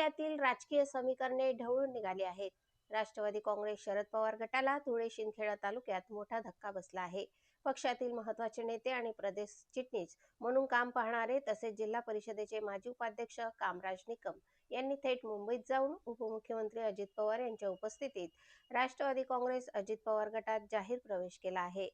तालुक्यातील राजकीय समीकरणे ढवळून निघाली आहेत. राष्ट्रवादी काँग्रेस शरद पवार गटाला धुळे शिंदखेडा तालुक्यात मोठा धक्का बसला आहे. पक्षातील महत्त्वाचे नेते आणि प्रदेश चिटणीस म्हणून काम पाहणारे तसेच जिल्हा परिषदेचे माजी उपाध्यक्ष कामराज निकम यांनी थेट मुंबईत जाऊन उपमुख्यमंत्री अजित पवार यांच्या उपस्थितीत राष्ट्रवादी काँग्रेस अजित पवार गटात जाहीर प्रवेश केला आहे.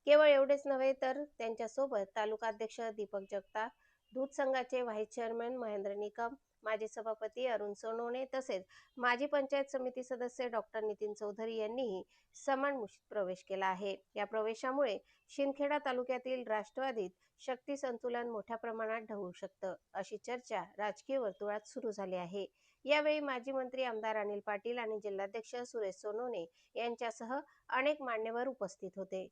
केवळ एवढेच नव्हे तर त्यांच्यासोबत तालुकाध्यक्ष दीपक जगताप, दूध संघाचे व्हाईस चेअरमन महेंद्र निकम, माजी सभापती अरुण सोनवणे तसेच माजी पंचायत समिती सदस्य डॉक्टर नितीन चौधरी यांनीही समान मुशीत प्रवेश केला आहे. या प्रवेशामुळे शिंदखेडा तालुक्यातील राष्ट्रवादीत शक्ती संतुलन मोठ्या प्रमाणात ढवळू शकतं, अशी चर्चा राजकीय वर्तुळात सुरू झाली आहे. यावेळी माजी मंत्री आमदार अनिल पाटील आणि जिल्हाध्यक्ष सुरेश सोनवणे यांच्यासह अनेक मान्यवर उपस्थित होते.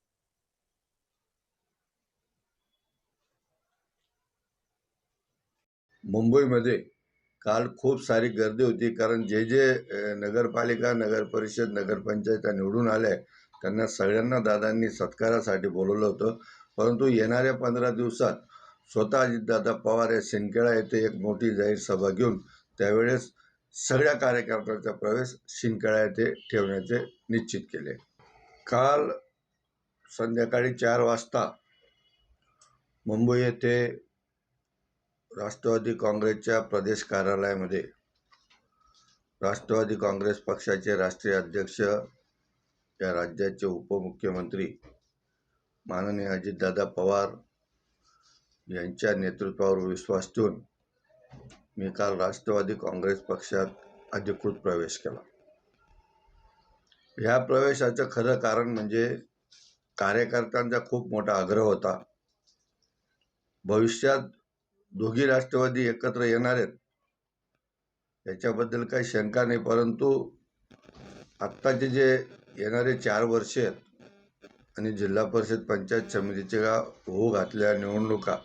मुंबईमध्ये काल खूप सारी गर्दी होती, कारण जे नगरपालिका, नगर परिषद, नगरपंचायत निवडून आल्या त्यांना सगळ्यांना दादांनी सत्कारासाठी बोलवलं होतं. परंतु येणाऱ्या 15 दिवसात स्वतः अजितदादा पवार या शिंदखेडा येथे एक मोठी जाहीर सभा घेऊन त्यावेळेस सगळ्या कार्यकर्त्यांचा प्रवेश शिंदखेडा येथे ठेवण्याचे निश्चित केले. काल संध्याकाळी 4 वाजता मुंबई येथे राष्ट्रवादी काँग्रेसच्या प्रदेश कार्यालयामध्ये राष्ट्रवादी काँग्रेस पक्षाचे राष्ट्रीय अध्यक्ष, या राज्याचे उपमुख्यमंत्री माननीय अजितदादा पवार यांच्या नेतृत्वावर विश्वास ठेवून मी काल राष्ट्रवादी काँग्रेस पक्षात अधिकृत प्रवेश केला. ह्या प्रवेशाचं खरं कारण म्हणजे कार्यकर्त्यांचा खूप मोठा आग्रह होता. भविष्यात दोघी राष्ट्रवादी एकत्र येणार आहेत याच्याबद्दल काही शंका नाही, परंतु आत्ताचे जे येणारे 4 वर्ष आहेत आणि जिल्हा परिषद पंचायत समितीच्या होऊ घातलेल्या निवडणुका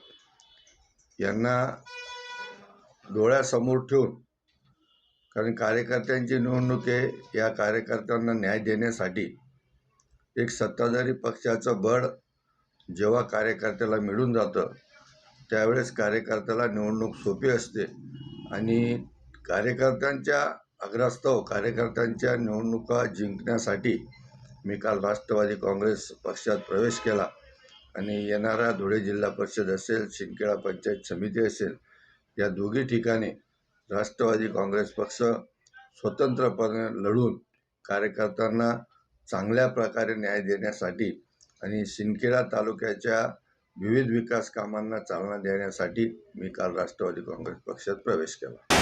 यांना डोळ्यासमोर ठेवून, कारण कार्यकर्त्यांची निवडणूक आहे, या कार्यकर्त्यांना न्याय देण्यासाठी एक सत्ताधारी पक्षाचं बळ जेव्हा कार्यकर्त्याला मिळून जातं त्यावेळेस कार्यकर्त्याला निवडणूक सोपी असते आणि कार्यकर्त्यांच्या आग्रहास्तव कार्यकर्त्यांच्या निवडणुका जिंकण्यासाठी मी काल राष्ट्रवादी काँग्रेस पक्षात प्रवेश केला आणि येणारा धुळे जिल्हा परिषद असेल, शिंदखेडा पंचायत समिती असेल, या दोघी ठिकाणी राष्ट्रवादी काँग्रेस पक्ष स्वतंत्रपणे लढून कार्यकर्त्यांना चांगल्या प्रकारे न्याय देण्यासाठी आणि शिंदखेडा तालुक्याच्या विविध विकास कामांना चालना देण्यासाठी मी काल राष्ट्रवादी काँग्रेस पक्षात प्रवेश केला.